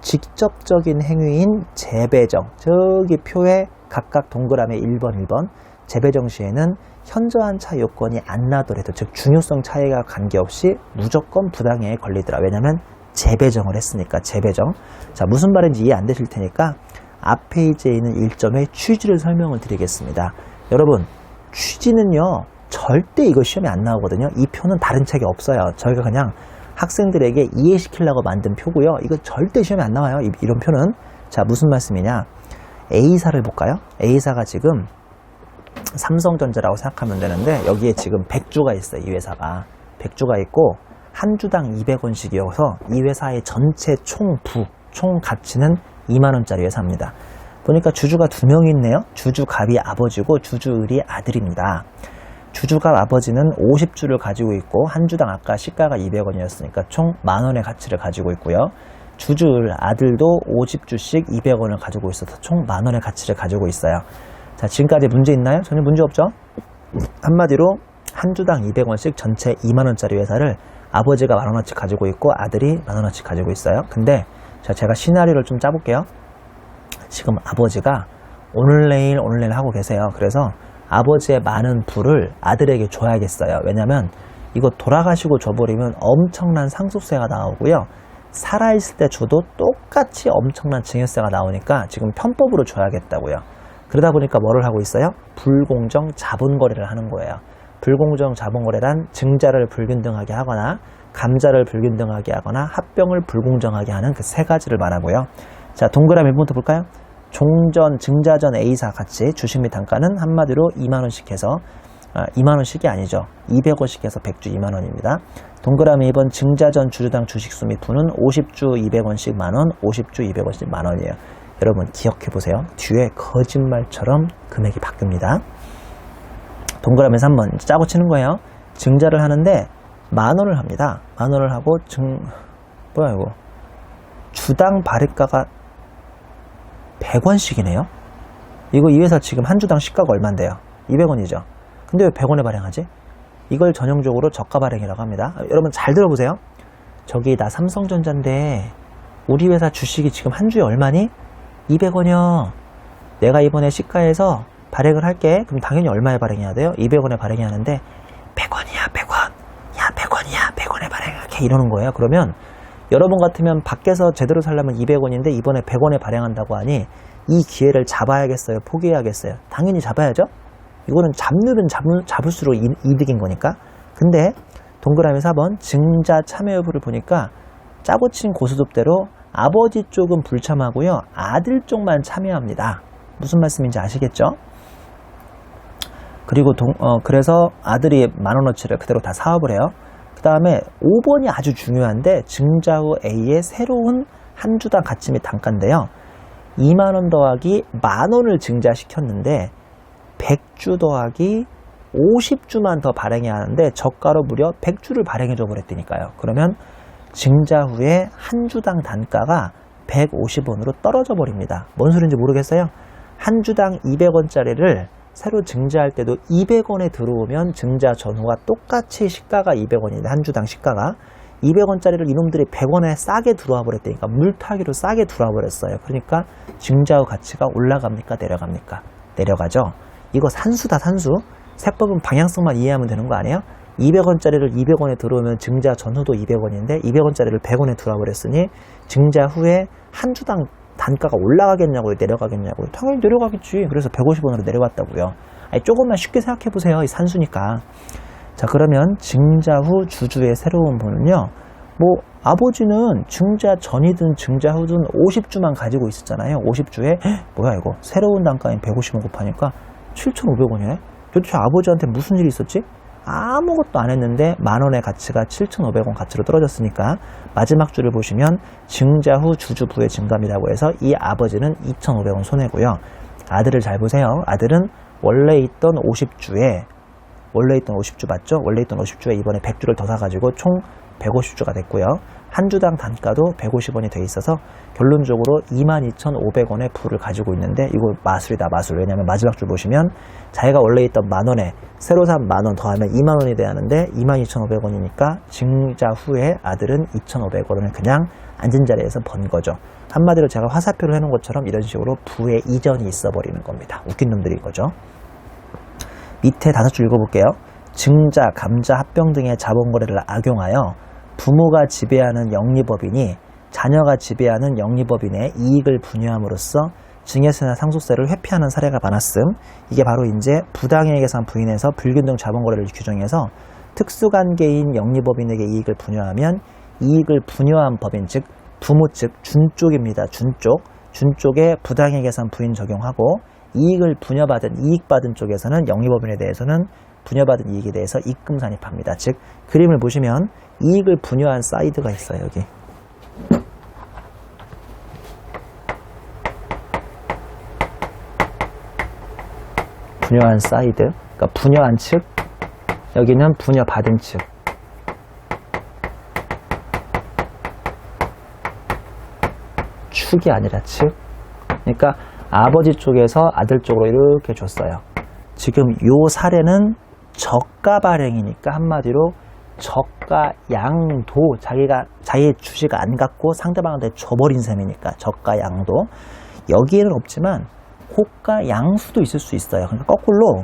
직접적인 행위인 재배정. 저기 표에 각각 동그라미 1번, 1번. 재배정 시에는 현저한 차이 요건이 안 나더라도, 즉 중요성 차이가 관계없이 무조건 부당행위에 걸리더라. 왜냐면 재배정을 했으니까. 재배정. 자, 무슨 말인지 이해 안 되실 테니까 앞 페이지에 있는 1점의 취지를 설명을 드리겠습니다. 여러분, 취지는요 절대 이거 시험에 안 나오거든요. 이 표는 다른 책에 없어요. 저희가 그냥 학생들에게 이해시키려고 만든 표고요. 이거 절대 시험에 안 나와요. 이런 표는. 자, 무슨 말씀이냐. A사를 볼까요? A사가 지금 삼성전자라고 생각하면 되는데 여기에 지금 100주가 있어요. 이 회사가 100주가 있고 한 주당 200원씩이어서 이 회사의 전체 총 가치는 2만원짜리 회사입니다. 보니까 주주가 2명이 있네요. 주주갑이 아버지고 주주을이 아들입니다. 주주갑 아버지는 50주를 가지고 있고 한 주당 아까 시가가 200원이었으니까 총 만원의 가치를 가지고 있고요. 주주을 아들도 50주씩 200원을 가지고 있어서 총 만원의 가치를 가지고 있어요. 자, 지금까지 문제 있나요? 전혀 문제 없죠? 한마디로 한 주당 200원씩 전체 2만원짜리 회사를 아버지가 만원어치 가지고 있고 아들이 만원어치 가지고 있어요. 근데 자, 제가 시나리오를 좀 짜볼게요. 지금 아버지가 오늘 내일 하고 계세요. 그래서 아버지의 많은 부를 아들에게 줘야겠어요. 왜냐면 이거 돌아가시고 줘버리면 엄청난 상속세가 나오고요. 살아있을 때 줘도 똑같이 엄청난 증여세가 나오니까 지금 편법으로 줘야겠다고요. 그러다 보니까 뭐를 하고 있어요? 불공정 자본거래를 하는 거예요. 불공정 자본거래란 증자를 불균등하게 하거나 감자를 불균등하게 하거나 합병을 불공정하게 하는 그 세 가지를 말하고요. 자, 동그라미 1번부터 볼까요? 종전, 증자전 A사 가치 주식 및 단가는 한마디로 2만원씩 해서 2만원씩이 아니죠. 200원씩 해서 100주 2만원입니다. 동그라미 2번 증자전 주주당 주식수 및 부는 50주 200원씩 만원, 50주 200원씩 만원이에요. 여러분 기억해보세요. 뒤에 거짓말처럼 금액이 바뀝니다. 동그라미 3번 짜고 치는 거예요. 증자를 하는데 만원을 합니다. 만원을 하고 뭐야 이거 주당 발행가가 100원씩이네요. 이거 이 회사 지금 한 주당 시가가 얼만데요? 200원이죠. 근데 왜 100원에 발행하지? 이걸 전형적으로 저가 발행이라고 합니다. 여러분 잘 들어보세요. 저기 나 삼성전자인데 우리 회사 주식이 지금 한 주에 얼마니? 200원이요. 내가 이번에 시가에서 발행을 할게. 그럼 당연히 얼마에 발행해야 돼요? 200원에 발행해야 하는데 100원이야 100원. 야 100원이야 100원에 발행할게 이러는 거예요. 그러면 여러분 같으면 밖에서 제대로 살려면 200원인데 이번에 100원에 발행한다고 하니 이 기회를 잡아야겠어요? 포기해야겠어요? 당연히 잡아야죠. 이거는 잡으면 잡을수록 이득인 거니까. 근데 동그라미 4번 증자 참여 여부를 보니까 짜고 친 고스톱대로 아버지 쪽은 불참하고요. 아들 쪽만 참여합니다. 무슨 말씀인지 아시겠죠? 그리고 그래서 아들이 만원어치를 그대로 다 사업을 해요. 그 다음에 5번이 아주 중요한데 증자 후 A의 새로운 한 주당 가치 및 단가인데요. 2만원 더하기 만원을 증자시켰는데 100주 더하기 50주만 더 발행해야 하는데 저가로 무려 100주를 발행해줘 버렸다니까요. 그러면 증자 후에 한 주당 단가가 150원으로 떨어져 버립니다. 뭔 소리인지 모르겠어요? 한 주당 200원짜리를 새로 증자할 때도 200원에 들어오면 증자 전후가 똑같이 시가가 200원인데 한 주당 시가가 200원짜리를 이놈들이 100원에 싸게 들어와 버렸다니까. 물타기로 싸게 들어와 버렸어요. 그러니까 증자 후 가치가 올라갑니까? 내려갑니까? 내려가죠. 이거 산수다 산수. 세법은 방향성만 이해하면 되는 거 아니에요? 200원짜리를 200원에 들어오면 증자 전후도 200원인데 200원짜리를 100원에 들어와 버렸으니 증자 후에 한 주당 단가가 올라가겠냐고요? 내려가겠냐고요? 당연히 내려가겠지. 그래서 150원으로 내려갔다고요. 아니, 조금만 쉽게 생각해 보세요. 이 산수니까. 자, 그러면 증자 후 주주의 새로운 분은요. 뭐 아버지는 증자 전이든 증자 후든 50주만 가지고 있었잖아요. 50주에 뭐야 이거 새로운 단가인 150원 곱하니까 7,500원이네. 도대체 아버지한테 무슨 일이 있었지? 아무것도 안 했는데 만원의 가치가 7,500원 가치로 떨어졌으니까 마지막 줄을 보시면 증자 후 주주부의 증감이라고 해서 이 아버지는 2,500원 손해고요. 아들을 잘 보세요. 아들은 원래 있던 50주에 맞죠? 원래 있던 50주에 이번에 100주를 더 사가지고 총 150주가 됐고요. 한 주당 단가도 150원이 돼 있어서 결론적으로 22,500원의 부를 가지고 있는데 이거 마술이다, 마술. 왜냐하면 마지막 줄 보시면 자기가 원래 있던 만원에 새로 산 만원 더하면 2만원이 돼야 하는데 22,500원이니까 증자 후에 아들은 2,500원을 그냥 앉은 자리에서 번 거죠. 한마디로 제가 화살표를 해놓은 것처럼 이런 식으로 부의 이전이 있어 버리는 겁니다. 웃긴 놈들인 거죠. 밑에 5줄 읽어볼게요. 증자, 감자, 합병 등의 자본거래를 악용하여 부모가 지배하는 영리법인이 자녀가 지배하는 영리법인의 이익을 분유함으로써 증여세나 상속세를 회피하는 사례가 많았음. 이게 바로 이제 부당이익 계산 부인해서 불균등 자본거래를 규정해서 특수관계인 영리법인에게 이익을 분유하면 이익을 분유한 법인, 즉 부모 측 준 쪽입니다. 준 쪽에 부당이익 계산 부인 적용하고 이익을 분여받은, 이익받은 쪽에서는 영리법인에 대해서는 분여받은 이익에 대해서 입금 산입합니다. 즉 그림을 보시면 이익을 분여한 사이드가 있어요. 여기 분여한 사이드, 그러니까 분여한 측, 여기는 분여받은 측. 축이 아니라 측. 그러니까 아버지 쪽에서 아들 쪽으로 이렇게 줬어요. 지금 요 사례는 저가 발행이니까 한마디로 저가 양도, 자기의 주식 안 갖고 상대방한테 줘버린 셈이니까 저가 양도. 여기에는 없지만 호가 양수도 있을 수 있어요. 그러니까 거꾸로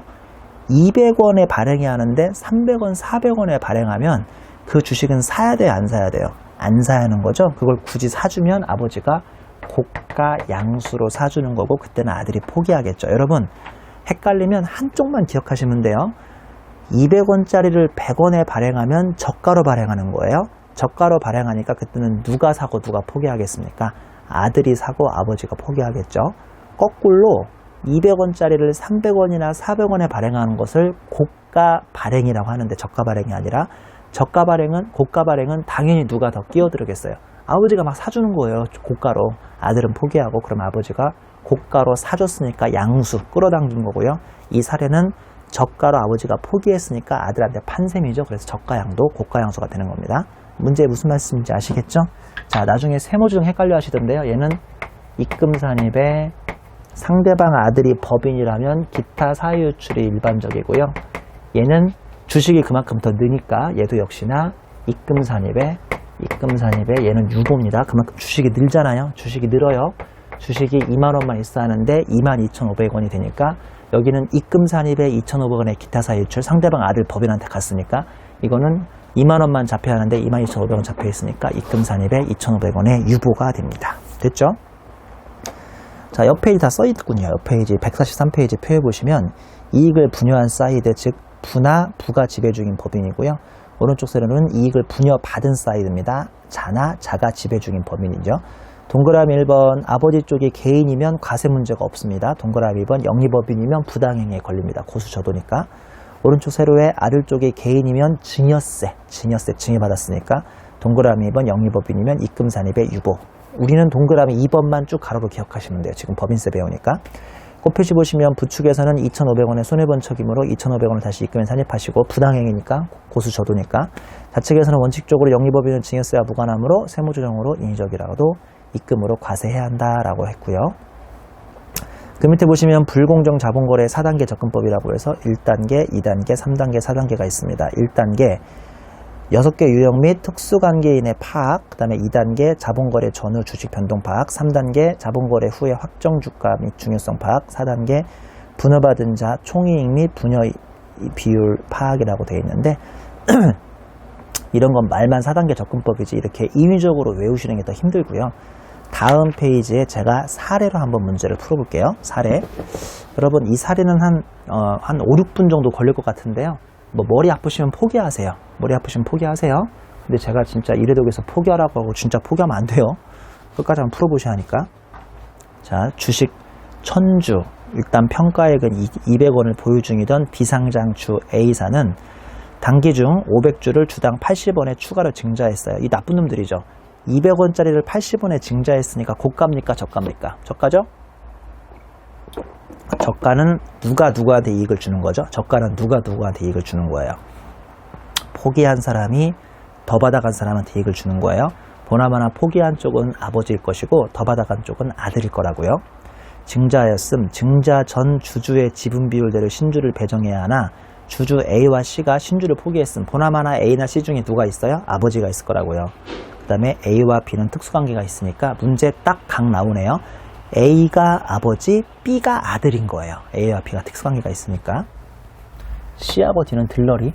200원에 발행해야 하는데 300원, 400원에 발행하면 그 주식은 사야 돼요, 안 사야 돼요? 안 사야 하는 거죠. 그걸 굳이 사주면 아버지가 고가 양수로 사주는 거고 그때는 아들이 포기하겠죠. 여러분 헷갈리면 한쪽만 기억하시면 돼요. 200원짜리를 100원에 발행하면 저가로 발행하는 거예요. 저가로 발행하니까 그때는 누가 사고 누가 포기하겠습니까? 아들이 사고 아버지가 포기하겠죠. 거꾸로 200원짜리를 300원이나 400원에 발행하는 것을 고가 발행이라고 하는데 저가 발행이 아니라 고가 발행은 당연히 누가 더 끼어들겠어요. 아버지가 막 사주는 거예요. 고가로. 아들은 포기하고 그럼 아버지가 고가로 사줬으니까 양수 끌어당긴 거고요. 이 사례는 저가로 아버지가 포기했으니까 아들한테 판 셈이죠. 그래서 저가양도 고가양수가 되는 겁니다. 문제 무슨 말씀인지 아시겠죠? 자, 나중에 세무주 좀 헷갈려 하시던데요. 얘는 입금산입에 상대방 아들이 법인이라면 기타 사유출이 일반적이고요. 얘는 주식이 그만큼 더 느니까 얘도 역시나 입금산입에 얘는 유보입니다. 그만큼 주식이 늘잖아요. 주식이 늘어요. 주식이 2만원만 있어야 하는데 22,500원이 되니까 여기는 입금산입에 2,500원의 기타 사유출, 상대방 아들 법인한테 갔으니까 이거는 2만원만 잡혀야 하는데 22,500원 잡혀 있으니까 입금산입에 2,500원의 유보가 됩니다. 됐죠? 자, 옆 페이지 다 써있군요. 옆 페이지 143페이지 표에 보시면 이익을 분여한 사이드, 즉 부나 부가 지배 중인 법인이고요. 오른쪽 세로는 이익을 분여받은 사이드입니다. 자나 자가 지배 중인 법인이죠. 동그라미 1번 아버지 쪽이 개인이면 과세 문제가 없습니다. 동그라미 2번 영리법인이면 부당행위에 걸립니다. 고수저도니까. 오른쪽 세로에 아들 쪽이 개인이면 증여세 증여받았으니까 동그라미 2번 영리법인이면 입금산입의 유보. 우리는 동그라미 2번만 쭉 가로로 기억하시면 돼요. 지금 법인세 배우니까. 곱표시 보시면 부축에서는 2,500원의 손해본 척이므로 2,500원을 다시 입금에 산입하시고 부당행위니까 고수저도니까 좌측에서는 원칙적으로 영리법인은 증여세와 무관하므로 세무조정으로 인위적이라도 입금으로 과세해야 한다라고 했고요. 그 밑에 보시면 불공정 자본거래 4단계 접근법이라고 해서 1단계, 2단계, 3단계, 4단계가 있습니다. 1단계 6개 유형 및 특수관계인의 파악, 그 다음에 2단계 자본거래 전후 주식 변동 파악, 3단계 자본거래 후의 확정 주가 및 중요성 파악, 4단계 분여받은 자 총이익 및 분여 비율 파악이라고 되어 있는데 이런 건 말만 4단계 접근법이지 이렇게 인위적으로 외우시는 게 더 힘들고요. 다음 페이지에 제가 사례로 한번 문제를 풀어볼게요. 사례. 여러분 이 사례는 한 5, 6분 정도 걸릴 것 같은데요. 뭐 머리 아프시면 포기하세요. 근데 제가 진짜 이래도 여기서 포기하라고 하고 진짜 포기하면 안 돼요. 끝까지 한번 풀어보셔야 하니까. 자, 주식 1000주 일단 평가액은 200원을 보유 중이던 비상장주 A사는 단기 중 500주를 주당 80원에 추가로 증자했어요. 이 나쁜 놈들이죠. 200원짜리를 80원에 증자했으니까 고가입니까? 저가입니까? 저가죠? 저가는 누구한테 이익을 주는 거죠? 저가는 누구한테 이익을 주는 거예요? 포기한 사람이 더 받아간 사람한테 이익을 주는 거예요. 보나마나 포기한 쪽은 아버지일 것이고 더 받아간 쪽은 아들일 거라고요. 증자하였음, 증자 전 주주의 지분 비율대로 신주를 배정해야 하나 주주 A와 C가 신주를 포기했음. 보나마나 A나 C 중에 누가 있어요? 아버지가 있을 거라고요. 그 다음에 A와 B는 특수관계가 있으니까 문제 딱 각 나오네요. A가 아버지, B가 아들인 거예요. A와 B가 특수관계가 있으니까. C하고 D는 들러리.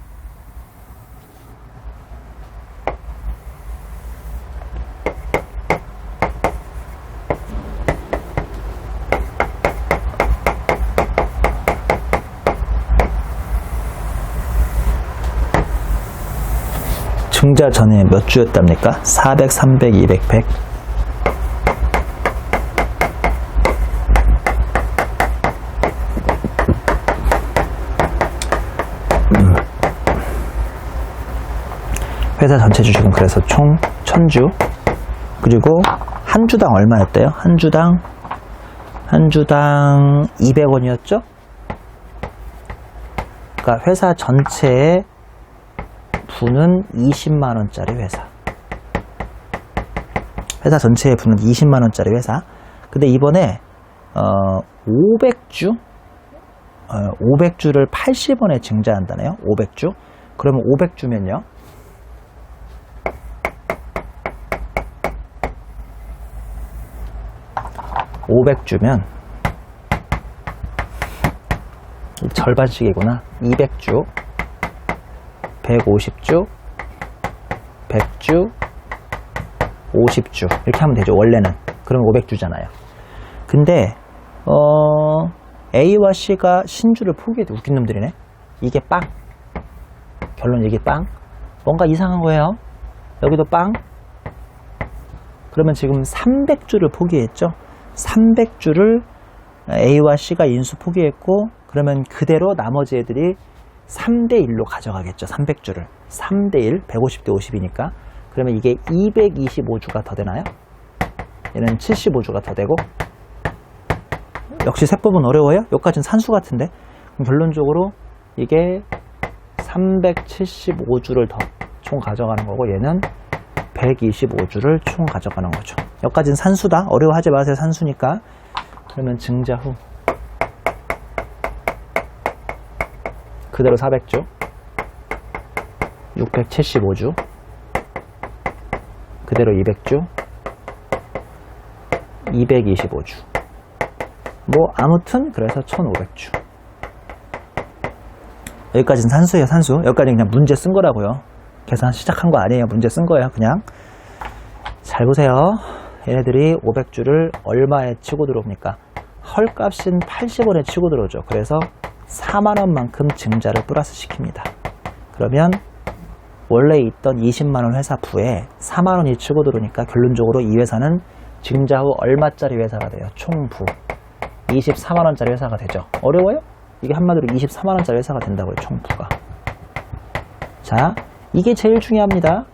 증자 전에 몇 주였답니까? 400, 300, 200, 100. 회사 전체 주식은 그래서 총 1000주. 그리고 한 주당 얼마였대요? 한 주당 200원이었죠? 그러니까 회사 전체의 부는 20만원짜리 회사. 회사 전체의 부는 20만원짜리 회사. 근데 이번에 500주를 80원에 증자한다네요. 500주. 그러면 500주면요. 500주면 절반씩이구나. 200주, 150주, 100주, 50주 이렇게 하면 되죠. 원래는. 그러면 500주잖아요. 근데 A와 C가 신주를 포기해도 웃긴 놈들이네. 이게 빵. 결론 이게 빵. 뭔가 이상한 거예요. 여기도 빵. 그러면 지금 300주를 포기했죠. 300주를 A와 C가 인수 포기했고 그러면 그대로 나머지 애들이 3대1로 가져가겠죠. 300주를. 3대1, 150대 50이니까. 그러면 이게 225주가 더 되나요? 얘는 75주가 더 되고. 역시 세법은 어려워요? 여기까지는 산수 같은데. 그럼 결론적으로 이게 375주를 더 총 가져가는 거고 얘는 125주를 총 가져가는 거죠. 여기까지는 산수다. 어려워하지 마세요. 산수니까. 그러면 증자 후 그대로 400주 675주 그대로 200주 225주 뭐 아무튼 그래서 1500주. 여기까지는 산수예요. 산수. 여기까지 그냥 문제 쓴 거라고요. 계산 시작한 거 아니에요. 문제 쓴 거예요. 그냥 잘 보세요. 얘네들이 500주를 얼마에 치고 들어옵니까? 헐값인 80원에 치고 들어오죠. 그래서 4만원만큼 증자를 플러스 시킵니다. 그러면 원래 있던 20만원 회사 부에 4만원이 치고 들어오니까 결론적으로 이 회사는 증자 후 얼마짜리 회사가 돼요? 총부 24만원짜리 회사가 되죠. 어려워요? 이게 한마디로 24만원짜리 회사가 된다고요. 총부가. 자, 이게 제일 중요합니다.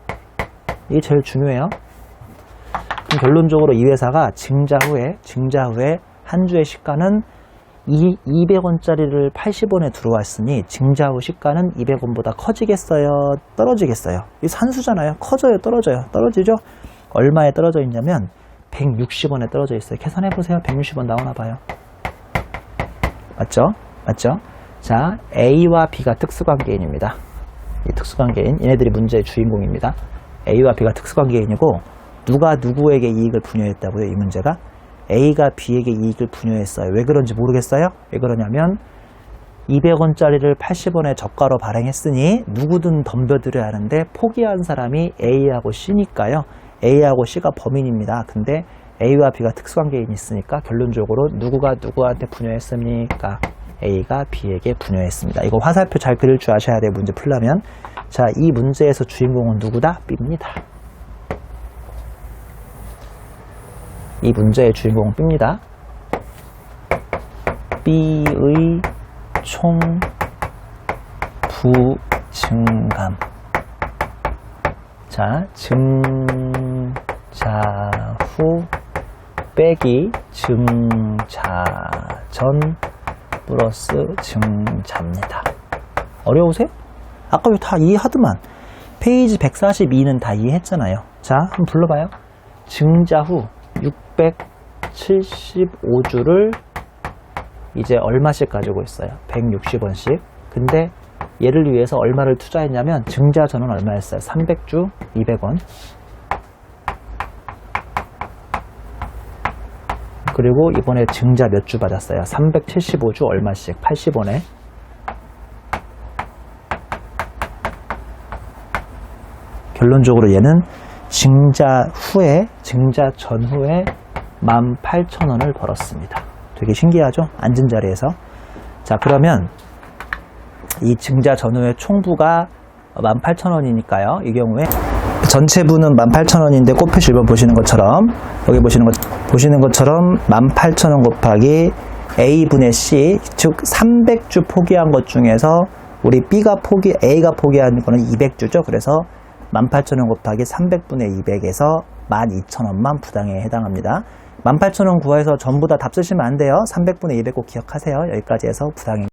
이게 제일 중요해요. 그럼 결론적으로 이 회사가 증자 후에 한 주의 시가는 200원짜리를 80원에 들어왔으니 증자 후 시가는 200원보다 커지겠어요? 떨어지겠어요? 이 산수잖아요. 커져요? 떨어져요? 떨어지죠? 얼마에 떨어져 있냐면 160원에 떨어져 있어요. 계산해보세요. 160원 나오나 봐요. 맞죠? 맞죠? 자, A와 B가 특수관계인입니다. 이 특수관계인, 얘네들이 문제의 주인공입니다. A와 B가 특수관계인이고 누가 누구에게 이익을 분여했다고요? 이 문제가 A가 B에게 이익을 분여했어요. 왜 그런지 모르겠어요? 왜 그러냐면 200원짜리를 80원에 저가로 발행했으니 누구든 덤벼들어야 하는데 포기한 사람이 A하고 C니까요. A하고 C가 범인입니다. 근데 A와 B가 특수관계인이 있으니까 결론적으로 누구가 누구한테 분여했습니까? A가 B에게 분여했습니다. 이거 화살표 잘 그릴 줄 아셔야 돼요. 문제 풀려면. 자, 이 문제에서 주인공은 누구다? B입니다. 이 문제의 주인공은 B입니다. B의 총 부증감. 자, 증자 후 빼기 증자 전 플러스 증자입니다. 어려우세요? 아까 다 이해하더만. 페이지 142는 다 이해했잖아요. 자, 한번 불러봐요. 증자 후 675주를 이제 얼마씩 가지고 있어요? 160원씩. 근데 얘를 위해서 얼마를 투자했냐면 증자 전은 얼마였어요? 300주 200원. 그리고 이번에 증자 몇 주 받았어요? 375주 얼마씩? 80원에. 결론적으로 얘는 증자 전후에 18,000원을 벌었습니다. 되게 신기하죠? 앉은 자리에서. 자, 그러면 이 증자 전후의 총부가 18,000원이니까요. 이 경우에 전체 부는 18,000원인데 꽃표시 1번 보시는 것처럼 여기 보시는 것처럼 18,000원 곱하기 A분의 C, 즉 300주 포기한 것 중에서 우리 A가 포기한 거는 200주죠. 그래서 18,000원 곱하기 300분의 200에서 12,000원만 부당에 해당합니다. 18,000원 구해서 전부 다 답 쓰시면 안 돼요. 300분의 200 꼭 기억하세요. 여기까지 해서 부당입니다.